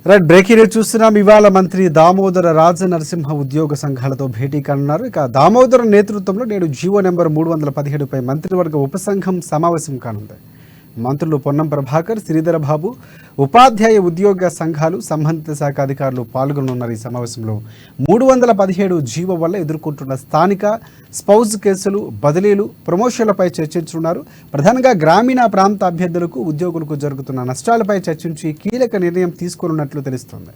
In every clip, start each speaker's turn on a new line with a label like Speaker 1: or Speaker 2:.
Speaker 1: Right breaking news చూస్తున్నాం. ఇవాళ మంత్రి దామోదర రాజనరసింహ ఉద్యోగ సంఘాలతో భేటీ కానున్నారు. ఇక దామోదర నేతృత్వంలో నేడు జీవో నెంబర్ 317పై మంత్రివర్గ ఉపసంఘం సమావేశం కానుంది. మంత్రులు పొన్నం ప్రభాకర్, శ్రీధర బాబు, ఉపాధ్యాయ ఉద్యోగ సంఘాలు, సంబంధిత శాఖ అధికారులు పాల్గొనున్నారు. ఈ సమావేశంలో 317 జీవో వల్ల ఎదుర్కొంటున్న స్థానిక స్పౌజ్ కేసులు, బదిలీలు, ప్రమోషన్లపై చర్చించనున్నారు. ప్రధానంగా గ్రామీణ ప్రాంత అభ్యర్థులకు, ఉద్యోగులకు జరుగుతున్న నష్టాలపై చర్చించి కీలక నిర్ణయం తీసుకోనున్నట్లు తెలుస్తోంది.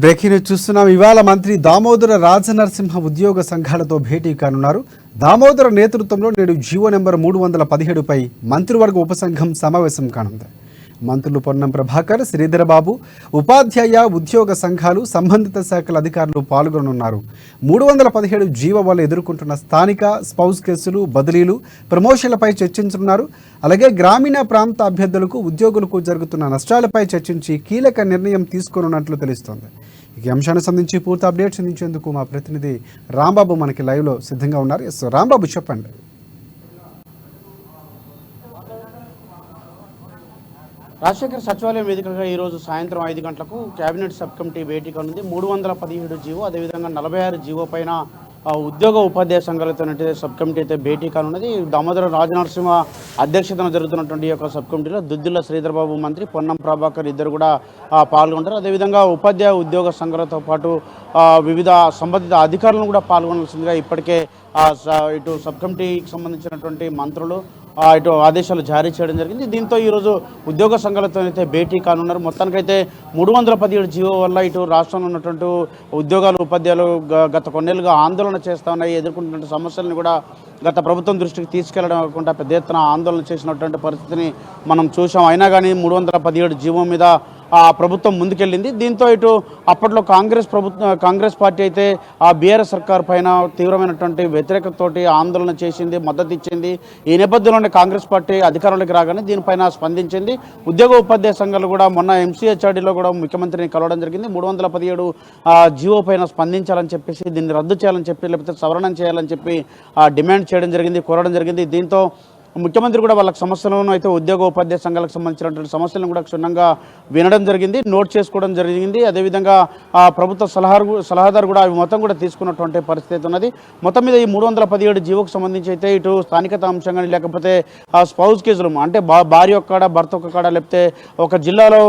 Speaker 1: బ్రేకింగ్ న్యూస్ చూస్తున్నాం. ఇవాళ మంత్రి దామోదర రాజనరసింహ ఉద్యోగ సంఘాలతో భేటీ కానున్నారు. దామోదర నేతృత్వంలో నేడు జీవో నెంబర్ 317పై మంత్రివర్గ ఉపసంఘం సమావేశం కానుంది. మంత్రులు పొన్నం ప్రభాకర్, శ్రీధర బాబు, ఉపాధ్యాయ ఉద్యోగ సంఘాలు, సంబంధిత శాఖల అధికారులు పాల్గొనున్నారు. 317 జీవో వల్ల ఎదుర్కొంటున్న స్థానిక స్పౌజ్ కేసులు, బదిలీలు, ప్రమోషన్లపై చర్చించనున్నారు. అలాగే గ్రామీణ ప్రాంత అభ్యర్థులకు, ఉద్యోగులకు జరుగుతున్న నష్టాలపై చర్చించి కీలక నిర్ణయం తీసుకోనున్నట్లు తెలుస్తోంది. ఈ అంశానికి సంబంధించి పూర్తి అప్డేట్స్ అందించేందుకు మా ప్రతినిధి రాంబాబు మనకి లైవ్లో సిద్ధంగా ఉన్నారు. ఎస్ రాంబాబు, చెప్పండి.
Speaker 2: రాజశేఖర్ సచివాలయం వేదికగా ఈరోజు సాయంత్రం 5 గంటలకు కేబినెట్ సబ్ కమిటీ భేటీ కానుంది. 317 జీవో, అదేవిధంగా 46 జీవో పైన ఉద్యోగ ఉపాధ్యాయ సంఘాలతో సబ్ కమిటీ అయితే భేటీ కానున్నది. దామోదర రాజనరసింహ అధ్యక్షతన జరుగుతున్నటువంటి యొక్క సబ్ కమిటీలో దుద్దిల్ల శ్రీధరబాబు మంత్రి, పొన్నం ప్రభాకర్ ఇద్దరు కూడా పాల్గొంటారు. అదేవిధంగా ఉపాధ్యాయ ఉద్యోగ సంఘాలతో పాటు వివిధ సంబంధిత అధికారులను కూడా పాల్గొనాల్సిందిగా ఇప్పటికే ఇటు సబ్ కమిటీకి సంబంధించినటువంటి మంత్రులు ఇటు ఆదేశాలు జారీ చేయడం జరిగింది. దీంతో ఈరోజు ఉద్యోగ సంఘాలతో అయితే భేటీ కానున్నారు. మొత్తానికైతే 317 జీవో వల్ల ఇటు రాష్ట్రంలో ఉన్నటువంటి ఉద్యోగాలు, ఉపాధ్యాయులు గత కొన్నేళ్లుగా ఆందోళన చేస్తూ ఉన్నాయి. ఎదుర్కొంటున్న సమస్యలను కూడా గత ప్రభుత్వం దృష్టికి తీసుకెళ్లడం కాకుండా పెద్ద ఎత్తున ఆందోళన చేసినటువంటి పరిస్థితిని మనం చూసాం. అయినా కానీ 317 జీవో మీద ప్రభుత్వం ముందుకెళ్ళింది. దీంతో ఇటు అప్పట్లో కాంగ్రెస్ పార్టీ అయితే ఆ బీఆర్ఎస్ సర్కార్ పైన తీవ్రమైనటువంటి వ్యతిరేకతతోటి ఆందోళన చేసింది, మద్దతు ఇచ్చింది. ఈ నేపథ్యంలోనే కాంగ్రెస్ పార్టీ అధికారంలోకి రాగానే దీనిపైన స్పందించింది. ఉద్యోగ ఉపాధ్యాయ సంఘాలు కూడా మొన్న ఎంసీహెచ్ఆర్డీలో కూడా ముఖ్యమంత్రిని కలవడం జరిగింది. 317 జీవో పైన స్పందించాలని చెప్పేసి, దీన్ని రద్దు చేయాలని చెప్పి, లేకపోతే సవరణ చేయాలని చెప్పి డిమాండ్ చేయడం జరిగింది, కోరడం జరిగింది. దీంతో ముఖ్యమంత్రి కూడా వాళ్ళకి సమస్యలను అయితే ఉద్యోగ ఉపాధ్యాయ సంఘాలకు సంబంధించినటువంటి సమస్యలను కూడా క్షుణ్ణంగా వినడం జరిగింది, నోట్ చేసుకోవడం జరిగింది. అదేవిధంగా ప్రభుత్వ సలహాదారు కూడా అవి మొత్తం కూడా తీసుకున్నటువంటి పరిస్థితి ఉన్నది. మొత్తం మీద ఈ 317 జీవోకు సంబంధించి అయితే ఇటు స్థానికత అంశం కానీ, లేకపోతే స్పౌజ్ కేసులు అంటే భార్య ఒక్కడ, భర్త ఒక్క కాడ, లేకపోతే ఒక జిల్లాలో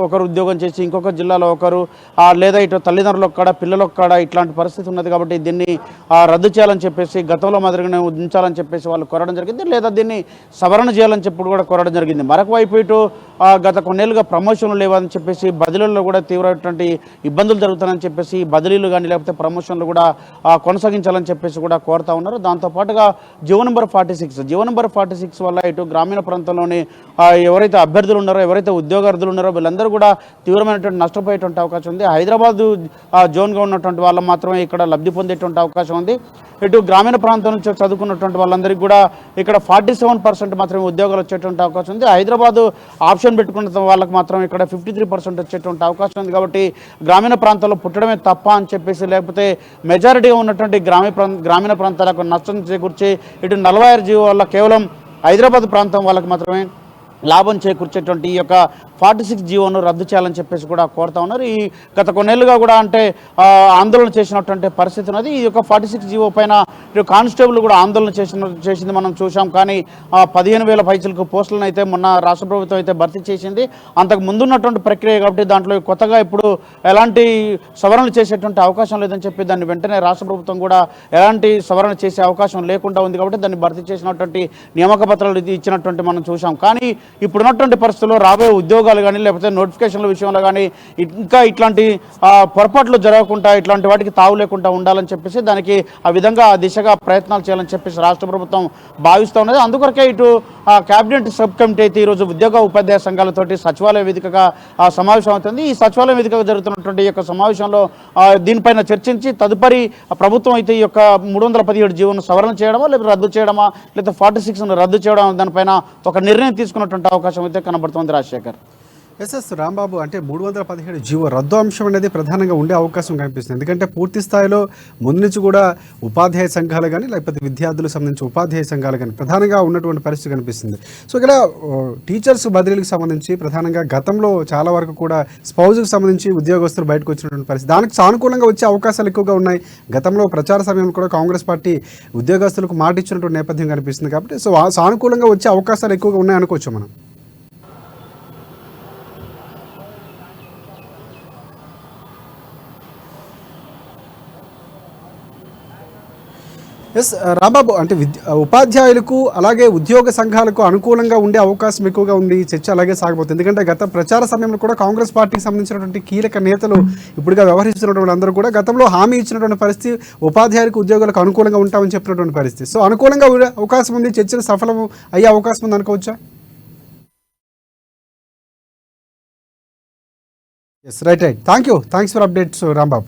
Speaker 2: ఒకరు ఉద్యోగం చేసి ఇంకొక జిల్లాలో ఒకరు, లేదా ఇటు తల్లిదండ్రులు ఒక్కడ, పిల్లలు ఒక్కడ, ఇట్లాంటి పరిస్థితి ఉన్నది. కాబట్టి దీన్ని రద్దు చేయాలని చెప్పేసి, గతంలో మాదిరిగానే ఉంచాలని చెప్పేసి వాళ్ళు కోరడం జరిగింది, లేదా దీన్ని సవరణ చేయాలని చెప్పి కూడా కోరడం జరిగింది. మరొక వైపు ఇటు గత కొన్నేళ్లుగా ప్రమోషన్లు లేవని చెప్పేసి, బదిలీల్లో కూడా తీవ్రమైనటువంటి ఇబ్బందులు జరుగుతాయని చెప్పేసి, బదిలీలు కానీ లేకపోతే ప్రమోషన్లు కూడా కొనసాగించాలని చెప్పేసి కూడా కోరుతా ఉన్నారు. దాంతోపాటుగా జీవో నెంబర్ 46 వల్ల ఇటు గ్రామీణ ప్రాంతంలోని ఎవరైతే అభ్యర్థులు ఉన్నారో, ఎవరైతే ఉద్యోగార్థులు ఉన్నారో వీళ్ళందరూ కూడా తీవ్రమైనటువంటి నష్టపోయేటువంటి అవకాశం ఉంది. హైదరాబాద్ జోన్గా ఉన్నటువంటి వాళ్ళు మాత్రమే ఇక్కడ లబ్ధి పొందేటువంటి అవకాశం ఉంది. ఇటు గ్రామీణ ప్రాంతం నుంచి చదువుకున్నటువంటి వాళ్ళందరికీ కూడా ఇక్కడ 47% మాత్రమే ఉద్యోగాలు వచ్చేటువంటి అవకాశం ఉంది. హైదరాబాద్ ఆప్షన్ పెట్టుకున్న వాళ్ళకి మాత్రం ఇక్కడ 53% వచ్చేటువంటి అవకాశం ఉంది. కాబట్టి గ్రామీణ ప్రాంతాల్లో పుట్టడమే తప్ప అని చెప్పేసి, లేకపోతే మెజారిటీగా ఉన్నటువంటి గ్రామీణ ప్రాంతాలకు నష్టం చేకూర్చి ఇటు 46 జీవో వల్ల కేవలం హైదరాబాద్ ప్రాంతం వాళ్ళకి మాత్రమే లాభం చేకూర్చేటువంటి ఈ యొక్క 46 జీవోను రద్దు చేయాలని చెప్పేసి కూడా కోరుతా ఉన్నారు. ఈ గత కొన్నేళ్లుగా కూడా అంటే ఆందోళన చేసినటువంటి పరిస్థితి ఉన్నది. ఈ యొక్క 46 జీవో పైన కానిస్టేబుల్ కూడా ఆందోళన చేసింది మనం చూసాం. కానీ 15,000 పైసలకు పోస్టులను అయితే మొన్న రాష్ట్ర ప్రభుత్వం అయితే భర్తీ చేసింది. అంతకు ముందున్నటువంటి ప్రక్రియ కాబట్టి దాంట్లో కొత్తగా ఇప్పుడు ఎలాంటి సవరణలు చేసేటువంటి అవకాశం లేదని చెప్పి దాన్ని వెంటనే రాష్ట్ర ప్రభుత్వం కూడా ఎలాంటి సవరణ చేసే అవకాశం లేకుండా ఉంది. కాబట్టి దాన్ని భర్తీ చేసినటువంటి నియామక పత్రాలు ఇచ్చినటువంటి మనం చూసాం. కానీ ఇప్పుడున్నటువంటి పరిస్థితుల్లో రాబోయే ఉద్యోగాలు కానీ లేకపోతే నోటిఫికేషన్ల విషయంలో కానీ ఇంకా ఇట్లాంటి పొరపాట్లు జరగకుండా ఇట్లాంటి వాటికి తావు లేకుండా ఉండాలని చెప్పేసి దానికి ఆ విధంగా ఆ దిశగా ప్రయత్నాలు చేయాలని చెప్పేసి రాష్ట్ర ప్రభుత్వం భావిస్తూ ఉన్నది. అందుకొరకే ఇటు కేబినెట్ సబ్ కమిటీ అయితే ఈరోజు ఉద్యోగ ఉపాధ్యాయ సంఘాలతోటి సచివాలయ వేదికగా సమావేశం అవుతుంది. ఈ సచివాలయ వేదికగా జరుగుతున్నటువంటి ఈ యొక్క సమావేశంలో దీనిపైన చర్చించి తదుపరి ప్రభుత్వం అయితే ఈ యొక్క 317 జీవోను సవరణ చేయడమా లేదా రద్దు చేయడమా లేదా 46ను రద్దు చేయడం దానిపైన ఒక నిర్ణయం తీసుకున్నటువంటి అవకాశం అయితే కనబడుతోంది. రాజశేఖర్.
Speaker 1: ఎస్ఎస్ రాంబాబు, అంటే 317 జీవో రద్దు అంశం అనేది ప్రధానంగా ఉండే అవకాశం కనిపిస్తుంది. ఎందుకంటే పూర్తి స్థాయిలో ముందు నుంచి కూడా ఉపాధ్యాయ సంఘాలు కానీ లేకపోతే విద్యార్థులకు సంబంధించి ఉపాధ్యాయ సంఘాలు కానీ ప్రధానంగా ఉన్నటువంటి పరిస్థితి కనిపిస్తుంది. సో ఇక్కడ టీచర్స్ బదిలీలకు సంబంధించి ప్రధానంగా గతంలో చాలా వరకు కూడా స్పౌజ్కి సంబంధించి ఉద్యోగస్తులు బయటకు వచ్చినటువంటి పరిస్థితి, దానికి సానుకూలంగా వచ్చే అవకాశాలు ఎక్కువగా ఉన్నాయి. గతంలో ప్రచార సమయంలో కూడా కాంగ్రెస్ పార్టీ ఉద్యోగస్తులకు మాట ఇచ్చినటువంటి నేపథ్యం కనిపిస్తుంది. కాబట్టి సో సానుకూలంగా వచ్చే అవకాశాలు ఎక్కువగా ఉన్నాయనుకోవచ్చు మనం. ఎస్ రాంబాబు, అంటే ఉపాధ్యాయులకు అలాగే ఉద్యోగ సంఘాలకు అనుకూలంగా ఉండే అవకాశం ఎక్కువగా ఉంది. ఈ చర్చ అలాగే సాగబోతుంది. ఎందుకంటే గత ప్రచార సమయంలో కూడా కాంగ్రెస్ పార్టీకి సంబంధించినటువంటి కీలక నేతలు ఇప్పుడుగా వ్యవహరిస్తున్నటువంటి అందరూ కూడా గతంలో హామీ ఇచ్చినటువంటి పరిస్థితి ఉపాధ్యాయులకు ఉద్యోగులకు అనుకూలంగా ఉంటామని చెప్పినటువంటి పరిస్థితి. సో అనుకూలంగా అవకాశం ఉంది, చర్చలు సఫలం అయ్యే అవకాశం ఉంది అనుకోవచ్చా? Yes right. Thanks for updates Rambabu.